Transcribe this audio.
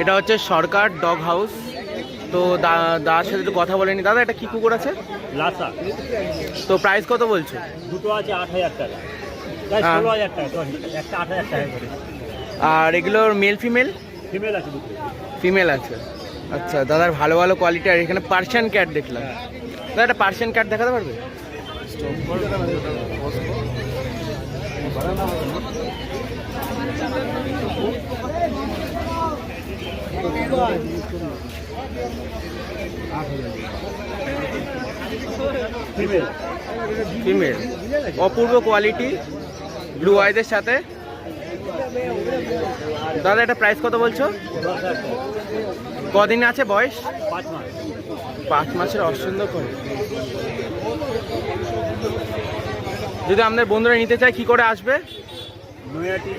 এটা হচ্ছে সরকার dog house. তো দাদার সাথে একটু কথা বলেনি। দাদা এটা কি কুকুর আছে? লাসা। তো প্রাইস কত বলছো? দুটো আছে 8,000 টাকা, প্রায় 16,000 টাকা, একটা 8,000 টাকা করে। আর এগুলোর মেল ফিমেল? ফিমেল আছে দুটো। ফিমেল আছে। আচ্ছা, দাদার ভালো ভালো কোয়ালিটি। আর এখানে পার্সিয়ান ক্যাট দেখলাম। দাদা একটা পার্সিয়ান ক্যাট দেখাতে পারবে? ফিমেল। ফিমেল, অপূর্ব কোয়ালিটি, ব্লু আইদের সাথে। দাদা এটা প্রাইস কত বলছো? 10,000 টাকা। কদিন আছে বয়স? 5 মাস। 5 মাসের। অসুন্দর করে। যদি আমাদের বন্ধুরা নিতে চায় কি করে আসবে? নৈহাটি